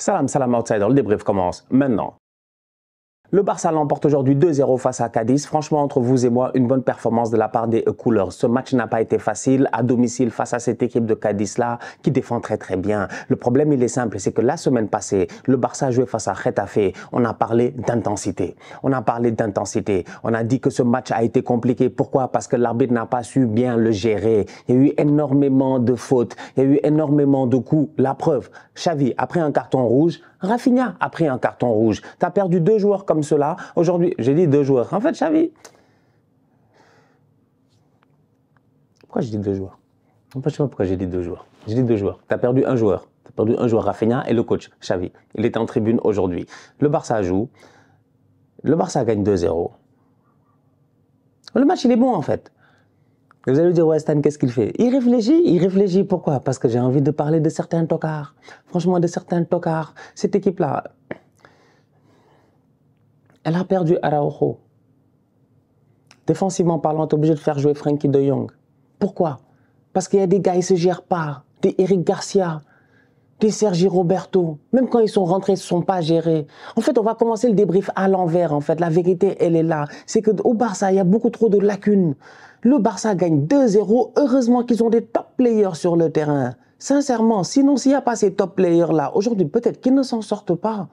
Salam, salam outsider, le débrief commence maintenant. Le Barça l'emporte aujourd'hui 2-0 face à Cadiz. Franchement, entre vous et moi, une bonne performance de la part des couleurs. Ce match n'a pas été facile à domicile face à cette équipe de Cadiz-là qui défend très très bien. Le problème, il est simple, c'est que la semaine passée, le Barça a joué face à Getafe. On a parlé d'intensité. On a dit que ce match a été compliqué. Pourquoi? Parce que l'arbitre n'a pas su bien le gérer. Il y a eu énormément de fautes. Il y a eu énormément de coups. La preuve, Xavi a pris un carton rouge. Rafinha a pris un carton rouge. Tu as perdu deux joueurs comme cela. Aujourd'hui, j'ai dit deux joueurs. En fait, Xavi... Pourquoi j'ai dit deux joueurs? Je ne sais pas pourquoi j'ai dit deux joueurs. J'ai dit deux joueurs. Tu as perdu un joueur. Tu as perdu un joueur, Rafinha, et le coach, Xavi. Il était en tribune aujourd'hui. Le Barça joue. Le Barça gagne 2-0. Le match, il est bon, en fait. Vous allez me dire, ouais, Stan, qu'est-ce qu'il fait? Il réfléchit. Pourquoi? Parce que j'ai envie de parler de certains tocards. Franchement, de certains tocards. Cette équipe-là, elle a perdu Araujo. Défensivement parlant, tu es obligé de faire jouer Frenkie de Jong. Pourquoi? Parce qu'il y a des gars, ils ne se gèrent pas. Des Eric Garcia, des Sergi Roberto. Même quand ils sont rentrés, ils ne se sont pas gérés. En fait, on va commencer le débrief à l'envers. En fait, la vérité, elle est là. C'est qu'au Barça, il y a beaucoup trop de lacunes. Le Barça gagne 2-0. Heureusement qu'ils ont des top players sur le terrain. Sincèrement, sinon, s'il n'y a pas ces top players-là, aujourd'hui, peut-être qu'ils ne s'en sortent pas.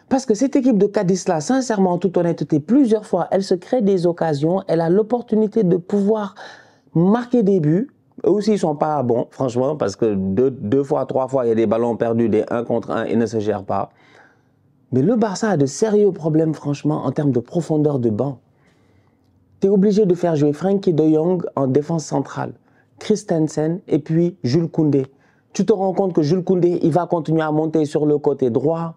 Parce que cette équipe de Cadiz-là, sincèrement, en toute honnêteté, plusieurs fois, elle se crée des occasions. Elle a l'opportunité de pouvoir marquer des buts. Eux aussi, ils ne sont pas bons, franchement, parce que deux fois, trois fois, il y a des ballons perdus, des 1 contre 1, ils ne se gèrent pas. Mais le Barça a de sérieux problèmes, franchement, en termes de profondeur de banc. Tu es obligé de faire jouer Frenkie de Jong en défense centrale, Christensen et puis Jules Koundé. Tu te rends compte que Jules Koundé, il va continuer à monter sur le côté droit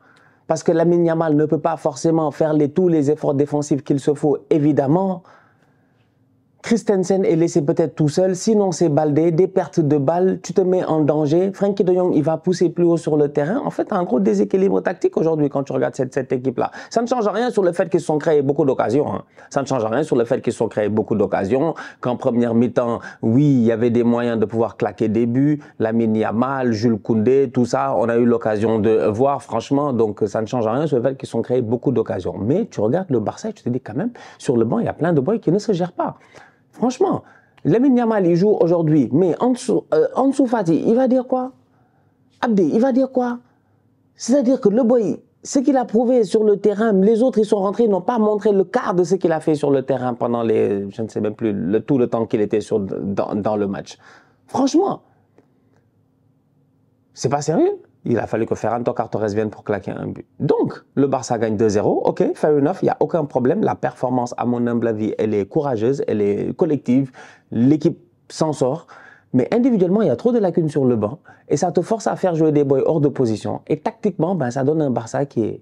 parce que Lamine Yamal ne peut pas forcément faire tous les efforts défensifs qu'il se faut, évidemment. Christensen est laissé peut-être tout seul, sinon c'est Baldé, des pertes de balles, tu te mets en danger. Frenkie de Jong, il va pousser plus haut sur le terrain. En fait, un gros déséquilibre tactique aujourd'hui quand tu regardes cette équipe-là. Ça ne change rien sur le fait qu'ils se sont créés beaucoup d'occasions. Hein. Ça ne change rien sur le fait qu'ils se sont créés beaucoup d'occasions. Qu'en première mi-temps, oui, il y avait des moyens de pouvoir claquer des buts. Lamine Yamal, Jules Koundé, tout ça, on a eu l'occasion de voir, franchement. Donc, ça ne change rien sur le fait qu'ils se sont créés beaucoup d'occasions. Mais tu regardes le Barça et tu te dis quand même, sur le banc, il y a plein de boys qui ne se gèrent pas. Franchement, Lamine Yamal, il joue aujourd'hui, mais Ansu Fati, il va dire quoi? Abdé, il va dire quoi? C'est-à-dire que le boy, ce qu'il a prouvé sur le terrain, les autres, ils sont rentrés, ils n'ont pas montré le quart de ce qu'il a fait sur le terrain pendant je ne sais même plus, tout le temps qu'il était dans le match. Franchement, c'est pas sérieux. Il a fallu que Ferran Torres vienne pour claquer un but. Donc, le Barça gagne 2-0. OK, fair enough, il n'y a aucun problème. La performance, à mon humble avis, elle est courageuse, elle est collective. L'équipe s'en sort. Mais individuellement, il y a trop de lacunes sur le banc. Et ça te force à faire jouer des boys hors de position. Et tactiquement, ben, ça donne un Barça qui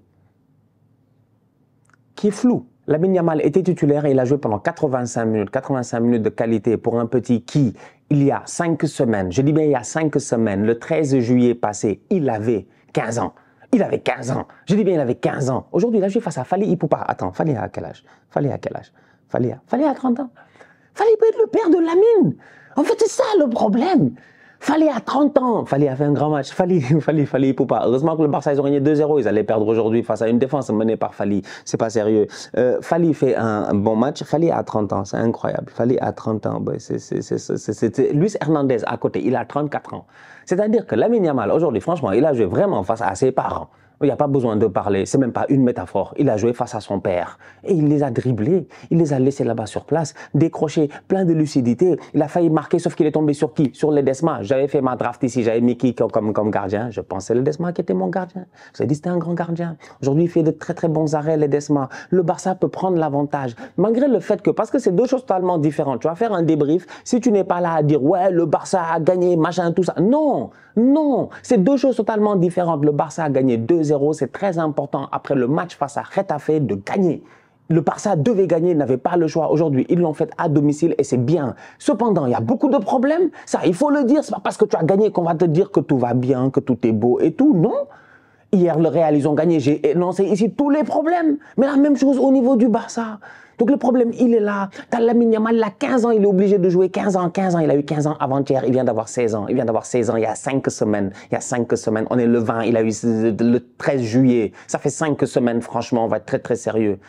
est flou. Lamine Yamal était titulaire et il a joué pendant 85 minutes de qualité pour un petit qui, il y a 5 semaines, je dis bien il y a 5 semaines, le 13 juillet passé, il avait 15 ans. Il avait 15 ans. Je dis bien il avait 15 ans. Aujourd'hui, il a joué face à Fali Ipupa. Attends, Fali à quel âge? Fali à quel âge? Fali à 30 ans. Fali peut être le père de Lamine. En fait, c'est ça le problème. Fali à 30 ans. Fali a fait un grand match. Fali Ipupa. Heureusement que le Barça, ils ont gagné 2-0. Ils allaient perdre aujourd'hui face à une défense menée par Fali. C'est pas sérieux. Fali fait un bon match. Fali a 30 ans. C'est incroyable. Fali a 30 ans. C'est Luis Hernandez à côté. Il a 34 ans. C'est-à-dire que Lamine Yamal, aujourd'hui, franchement, il a joué vraiment face à ses parents. Il n'y a pas besoin de parler, c'est même pas une métaphore. Il a joué face à son père et il les a dribblés, il les a laissés là-bas sur place, décrochés, plein de lucidité. Il a failli marquer, sauf qu'il est tombé sur qui? Sur Ledesma. J'avais fait ma draft ici, j'avais mis qui comme gardien? Je pensais Ledesma qui était mon gardien. Vous avez dit c'était un grand gardien. Aujourd'hui, il fait de très très bons arrêts, Ledesma. Le Barça peut prendre l'avantage, malgré le fait que, parce que c'est deux choses totalement différentes. Tu vas faire un débrief, si tu n'es pas là à dire ouais, le Barça a gagné, machin, tout ça. Non, non, c'est deux choses totalement différentes. Le Barça a gagné 2-0, c'est très important après le match face à Getafe de gagner. Le Barça devait gagner, il n'avait pas le choix. Aujourd'hui, ils l'ont fait à domicile et c'est bien. Cependant, il y a beaucoup de problèmes. Ça, il faut le dire. C'est pas parce que tu as gagné qu'on va te dire que tout va bien, que tout est beau et tout. Non. Hier, le Real, ils ont gagné. J'ai énoncé ici tous les problèmes. Mais la même chose au niveau du Barça. Donc le problème, il est là. T'as Lamine Yamal, il a 15 ans, il est obligé de jouer 15 ans. Il a eu 15 ans avant-hier, il vient d'avoir 16 ans. Il vient d'avoir 16 ans il y a 5 semaines. On est le 20, il a eu le 13 juillet. Ça fait 5 semaines, franchement, on va être très très sérieux.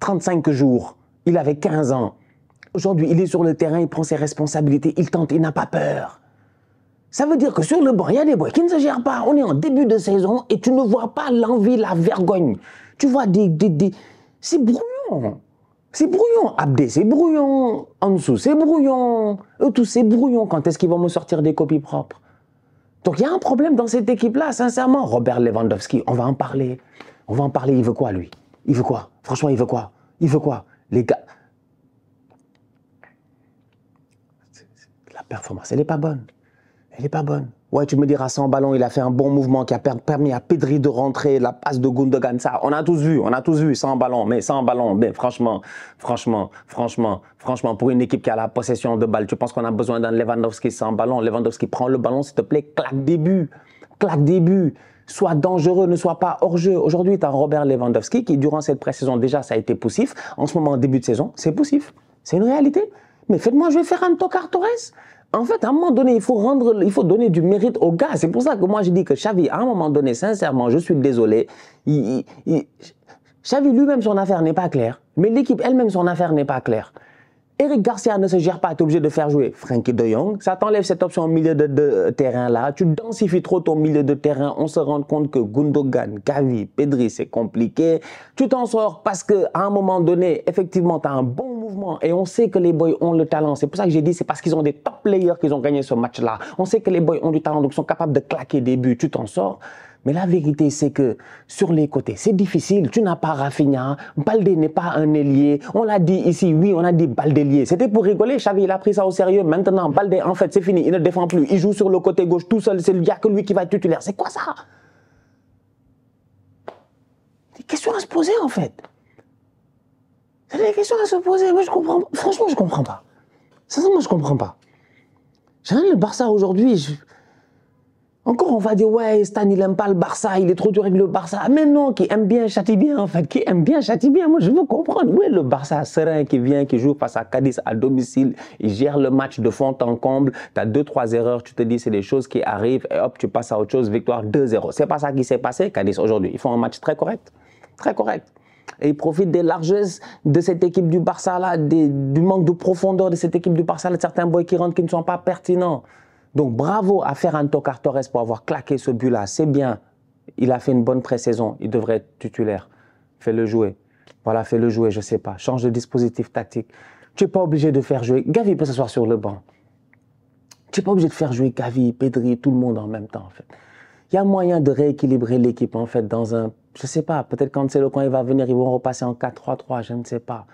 35 jours, il avait 15 ans. Aujourd'hui, il est sur le terrain, il prend ses responsabilités, il tente, il n'a pas peur. Ça veut dire que sur le banc, il y a des boys qui ne se gèrent pas. On est en début de saison et tu ne vois pas l'envie, la vergogne. Tu vois c'est brouillon. C'est brouillon. Abdé, c'est brouillon. Ansu, c'est brouillon. Eux tous, c'est brouillon. Quand est-ce qu'ils vont me sortir des copies propres? Donc il y a un problème dans cette équipe-là, sincèrement. Robert Lewandowski, on va en parler. On va en parler. Il veut quoi, lui? Il veut quoi? Franchement, il veut quoi? Il veut quoi? Les gars, la performance, elle n'est pas bonne. Elle n'est pas bonne. Ouais, tu me diras, sans ballon, il a fait un bon mouvement qui a permis à Pedri de rentrer, la passe de Gundogan, ça, on a tous vu, sans ballon, mais franchement, pour une équipe qui a la possession de balle, tu penses qu'on a besoin d'un Lewandowski sans ballon? Lewandowski, prend le ballon, s'il te plaît, claque des buts, sois dangereux, ne sois pas hors-jeu. Aujourd'hui, tu as Robert Lewandowski qui, durant cette pré-saison, déjà, ça a été poussif. En ce moment, début de saison, c'est poussif. C'est une réalité. Mais faites-moi jouer Ferran Torres. En fait, à un moment donné, il faut donner du mérite aux gars. C'est pour ça que moi, je dis que Xavi, à un moment donné, sincèrement, je suis désolé, Xavi lui-même, son affaire n'est pas claire. Mais l'équipe elle-même, son affaire n'est pas claire. Eric Garcia ne se gère pas, tu es obligé de faire jouer Frenkie de Jong. Ça t'enlève cette option au milieu de terrain là. Tu densifies trop ton milieu de terrain. On se rend compte que Gundogan, Gavi, Pedri, c'est compliqué. Tu t'en sors parce qu'à un moment donné, effectivement, tu as un bon mouvement et on sait que les boys ont le talent. C'est pour ça que j'ai dit, c'est parce qu'ils ont des top players qu'ils ont gagné ce match-là. On sait que les boys ont du talent, donc ils sont capables de claquer des buts. Tu t'en sors. Mais la vérité, c'est que sur les côtés, c'est difficile. Tu n'as pas Rafinha. Baldé n'est pas un ailier. On l'a dit ici, oui, on a dit Baldé. C'était pour rigoler. Xavi, il a pris ça au sérieux. Maintenant, Baldé, en fait, c'est fini. Il ne défend plus. Il joue sur le côté gauche tout seul. Il n'y a que lui qui va être titulaire. C'est quoi ça? Des questions à se poser, en fait. C'est des questions à se poser. Moi, je comprends. Franchement, je ne comprends pas. Sincèrement, je ne comprends pas. J'ai rien le Barça aujourd'hui. Encore, on va dire, ouais, Stan, il n'aime pas le Barça, il est trop dur avec le Barça. Mais non, qui aime bien, châtie bien, en fait. Qui aime bien, châtie bien. Moi, je veux comprendre. Où est le Barça serein qui vient, qui joue face à Cadiz à domicile, il gère le match de fond en comble. Tu as 2-3 erreurs, tu te dis, c'est des choses qui arrivent, et hop, tu passes à autre chose, victoire 2-0. C'est pas ça qui s'est passé, Cadiz, aujourd'hui. Ils font un match très correct. Très correct. Et ils profitent des largesses de cette équipe du Barça, là, du manque de profondeur de cette équipe du Barça, là, de certains boys qui rentrent qui ne sont pas pertinents. Donc, bravo à Ferran Torres pour avoir claqué ce but-là. C'est bien. Il a fait une bonne pré-saison. Il devrait être titulaire. Fais-le jouer. Voilà, fais-le jouer, je ne sais pas. Change de dispositif tactique. Tu n'es pas obligé de faire jouer. Gavi peut s'asseoir sur le banc. Tu n'es pas obligé de faire jouer Gavi, Pedri, tout le monde en même temps, en fait. Il y a moyen de rééquilibrer l'équipe, en fait, dans un... Je ne sais pas, peut-être quand c'est le coin, il va venir, ils vont repasser en 4-3-3, je ne sais pas.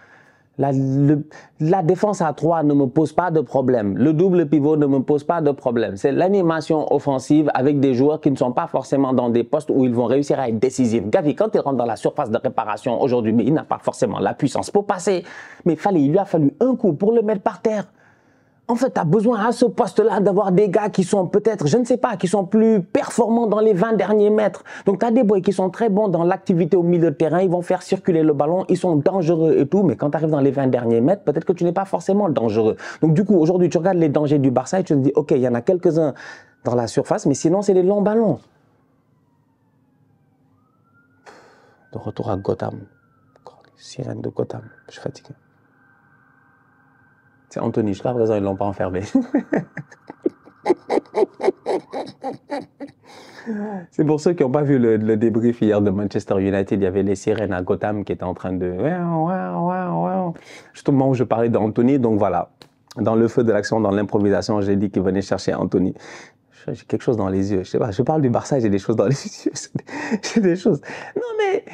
La défense à 3 ne me pose pas de problème. Le double pivot ne me pose pas de problème. C'est l'animation offensive avec des joueurs qui ne sont pas forcément dans des postes où ils vont réussir à être décisifs. Gavi, quand il rentre dans la surface de réparation aujourd'hui, mais il n'a pas forcément la puissance pour passer. Mais il lui a fallu un coup pour le mettre par terre. En fait, tu as besoin à ce poste-là d'avoir des gars qui sont peut-être, je ne sais pas, qui sont plus performants dans les 20 derniers mètres. Donc, tu as des boys qui sont très bons dans l'activité au milieu de terrain. Ils vont faire circuler le ballon. Ils sont dangereux et tout. Mais quand tu arrives dans les 20 derniers mètres, peut-être que tu n'es pas forcément dangereux. Donc, du coup, aujourd'hui, tu regardes les dangers du Barça et tu te dis, OK, il y en a quelques-uns dans la surface, mais sinon, c'est les longs ballons. De retour à Gotham. Sirène de Gotham. Je suis fatigué. C'est Anthony, jusqu'à présent, ils ne l'ont pas enfermé. C'est pour ceux qui n'ont pas vu le débrief hier de Manchester United, il y avait les sirènes à Gotham qui étaient en train de... Juste au moment où je parlais d'Anthony, donc voilà. Dans le feu de l'action, dans l'improvisation, j'ai dit qu'ils venaient chercher Anthony. J'ai quelque chose dans les yeux. Je sais pas, je parle du Barça, j'ai des choses dans les yeux. J'ai des choses... Non mais...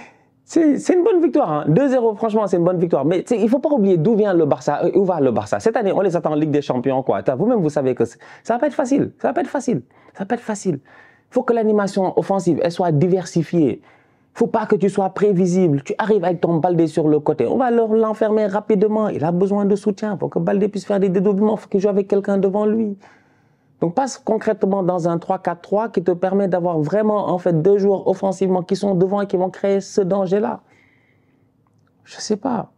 C'est une bonne victoire, hein. 2-0, franchement, c'est une bonne victoire. Mais il ne faut pas oublier d'où vient le Barça, où va le Barça. Cette année, on les attend en Ligue des Champions, quoi. Vous-même, vous savez que ça ne va pas être facile. Ça va pas être facile. Ça va pas être facile. Il faut que l'animation offensive, elle soit diversifiée. Il ne faut pas que tu sois prévisible. Tu arrives avec ton Baldé sur le côté. On va l'enfermer rapidement. Il a besoin de soutien. Il faut que Baldé puisse faire des dédoublements. Il faut qu'il joue avec quelqu'un devant lui. Donc passe concrètement dans un 3-4-3 qui te permet d'avoir vraiment en fait 2 joueurs offensivement qui sont devant et qui vont créer ce danger-là. Je ne sais pas.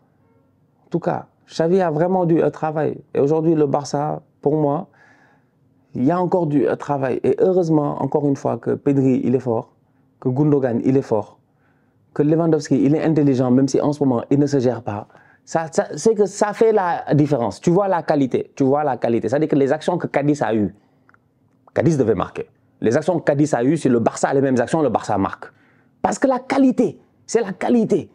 En tout cas, Xavi a vraiment du travail. Et aujourd'hui, le Barça, pour moi, il y a encore du travail. Et heureusement, encore une fois, que Pedri, il est fort, que Gundogan, il est fort, que Lewandowski, il est intelligent, même si en ce moment, il ne se gère pas. C'est que ça fait la différence. Tu vois la qualité. Tu vois la qualité. C'est-à-dire que les actions que Cadiz a eues, Cadiz devait marquer. Les actions que Cadiz a eues, si le Barça a les mêmes actions, le Barça marque. Parce que la qualité, c'est la qualité.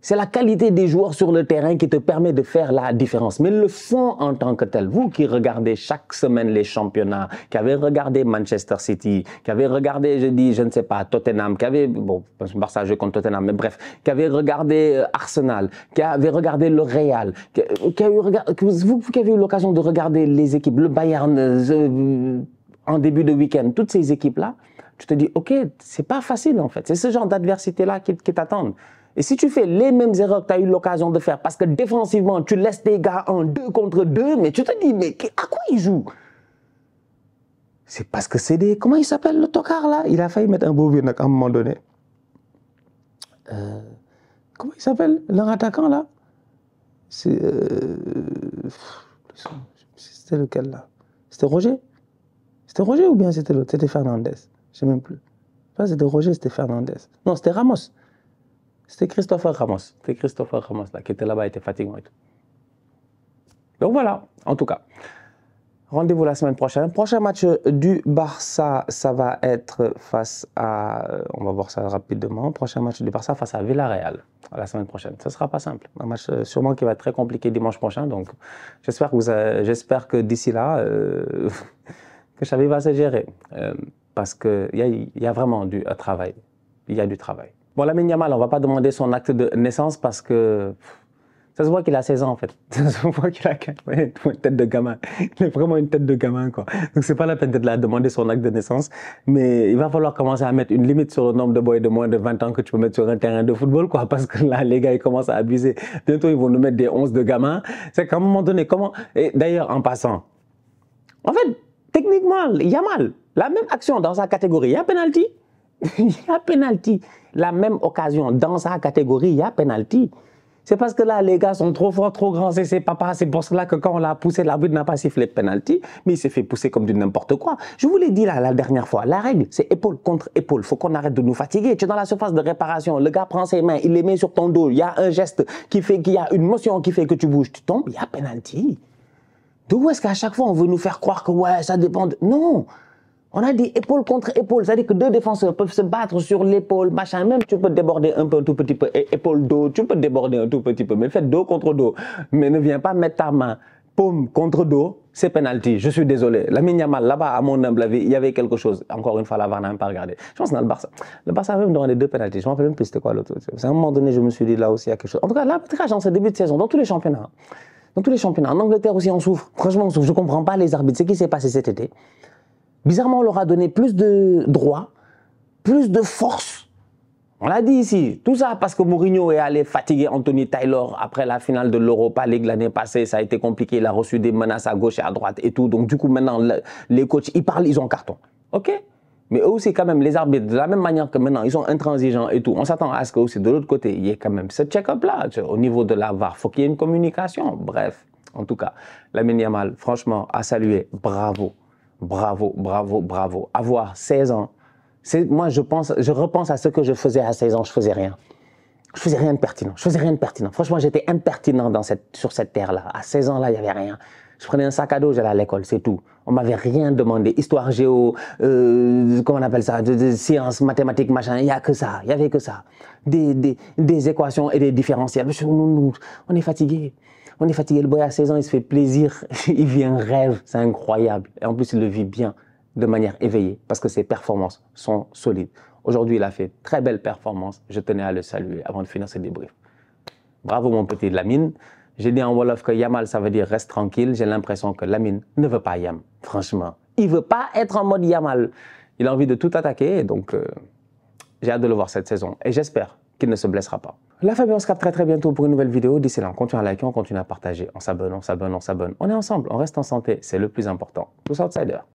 C'est la qualité des joueurs sur le terrain qui te permet de faire la différence. Mais le fond en tant que tel, vous qui regardez chaque semaine les championnats, qui avez regardé Manchester City, qui avez regardé, je ne sais pas, Tottenham, qui avez, bon, Barça joue contre Tottenham, mais bref, qui avez regardé Arsenal, qui avez regardé le Real, vous qui avez eu l'occasion de regarder les équipes, le Bayern en début de week-end, toutes ces équipes-là, tu te dis, ok, c'est pas facile en fait. C'est ce genre d'adversité-là qui t'attendent. Et si tu fais les mêmes erreurs que tu as eu l'occasion de faire, parce que défensivement, tu laisses tes gars en 2 contre 2, mais tu te dis, mais à quoi ils jouent? C'est parce que c'est des... Comment il s'appelle le tocard là? Il a failli mettre un beau vieux à un moment donné. Comment il s'appelle leur attaquant là? C'était lequel là? C'était Roger? C'était Roger ou bien c'était l'autre? C'était Fernandez. Je ne sais même plus. Pas c'était Roger, c'était Fernandez. Non, c'était Ramos. C'était Christopher Ramos. C'était Christopher Ramos là, qui était là-bas, il était fatigant et tout. Donc voilà, en tout cas. Rendez-vous la semaine prochaine. Prochain match du Barça, ça va être face à... On va voir ça rapidement. Prochain match du Barça face à Villarreal la semaine prochaine. Ce ne sera pas simple. Un match sûrement qui va être très compliqué dimanche prochain. Donc j'espère que d'ici là, que Xavi va se gérer. Parce qu'il y a vraiment du travail. Il y a du travail. Bon, Lamine Yamal, on ne va pas demander son acte de naissance parce que ça se voit qu'il a 16 ans en fait. Ça se voit qu'il a une tête de gamin. Il a vraiment une tête de gamin quoi. Donc c'est pas la peine de demander son acte de naissance. Mais il va falloir commencer à mettre une limite sur le nombre de boys de moins de 20 ans que tu peux mettre sur un terrain de football quoi. Parce que là, les gars, ils commencent à abuser. Bientôt, ils vont nous mettre des 11 de gamins. C'est qu'à un moment donné, comment... Et d'ailleurs, en passant, en fait, techniquement, Yamal, la même action dans sa catégorie, il y a penalty. Il y a penalty. La même occasion, dans sa catégorie, il y a penalty. C'est parce que là, les gars sont trop forts, trop grands, c'est papa. C'est pour cela que quand on l'a poussé, l'arbitre n'a pas sifflé penalty, mais il s'est fait pousser comme du n'importe quoi. Je vous l'ai dit là, la dernière fois, la règle, c'est épaule contre épaule. Il faut qu'on arrête de nous fatiguer. Tu es dans la surface de réparation, le gars prend ses mains, il les met sur ton dos. Il y a un geste qui fait qu'il y a une motion qui fait que tu bouges, tu tombes, il y a penalty. D'où est-ce qu'à chaque fois, on veut nous faire croire que ouais, ça dépend de... Non! On a dit épaule contre épaule, c'est-à-dire que 2 défenseurs peuvent se battre sur l'épaule, machin, même tu peux déborder un peu, un tout petit peu, épaule-dos, tu peux déborder un tout petit peu, mais faites dos contre dos. Mais ne viens pas mettre ta main, paume contre dos, c'est penalty, je suis désolé. Lamine Yamal, là-bas, à mon humble avis, il y avait quelque chose. Encore une fois, la VAR n'a même pas regardé. Je pense que dans le Barça. Le Barça a même demandé 2 penalties, je ne me rappelle même plus c'était quoi l'autre. À un moment donné, je me suis dit là aussi, il y a quelque chose. En tout cas, l'arbitrage en ce début de saison, dans tous les championnats, en Angleterre aussi, on souffre. Franchement, on souffre. Je ne comprends pas les arbitres. C'est ce qui s'est passé cet été. Bizarrement, on leur a donné plus de droits, plus de force. On l'a dit ici. Tout ça parce que Mourinho est allé fatiguer Anthony Taylor après la finale de l'Europa League l'année passée. Ça a été compliqué. Il a reçu des menaces à gauche et à droite et tout. Donc, du coup, maintenant, les coachs, ils parlent, ils ont carton. OK? Mais eux aussi, quand même, les arbitres, de la même manière que maintenant, ils sont intransigeants et tout. On s'attend à ce que aussi, de l'autre côté, il y ait quand même ce check-up-là. Au niveau de la VAR, il faut qu'il y ait une communication. Bref, en tout cas, Lamine Yamal, franchement, à saluer. Bravo. Bravo, bravo, bravo. Avoir 16 ans, moi je repense à ce que je faisais à 16 ans, je faisais rien. Je faisais rien de pertinent. Franchement, j'étais impertinent sur cette terre-là. À 16 ans, là, il n'y avait rien. Je prenais un sac à dos, j'allais à l'école, c'est tout. On ne m'avait rien demandé. Histoire, géo, comment on appelle ça, de sciences, mathématiques, machin, il n'y a que ça, il n'y avait que ça. Des équations et des différentiels. On est fatigué. On est fatigué, le boy à 16 ans, il se fait plaisir, il vit un rêve, c'est incroyable. Et en plus, il le vit bien, de manière éveillée, parce que ses performances sont solides. Aujourd'hui, il a fait très belle performance, je tenais à le saluer avant de finir ce débrief. Bravo mon petit Lamine. J'ai dit en Wolof que Yamal, ça veut dire reste tranquille. J'ai l'impression que Lamine ne veut pas Yam, franchement. Il ne veut pas être en mode Yamal. Il a envie de tout attaquer, donc j'ai hâte de le voir cette saison. Et j'espère qu'il ne se blessera pas. La famille, on se capte très très bientôt pour une nouvelle vidéo. D'ici là, on continue à liker, on continue à partager, on s'abonne. On est ensemble, on reste en santé, c'est le plus important. Tous outsiders.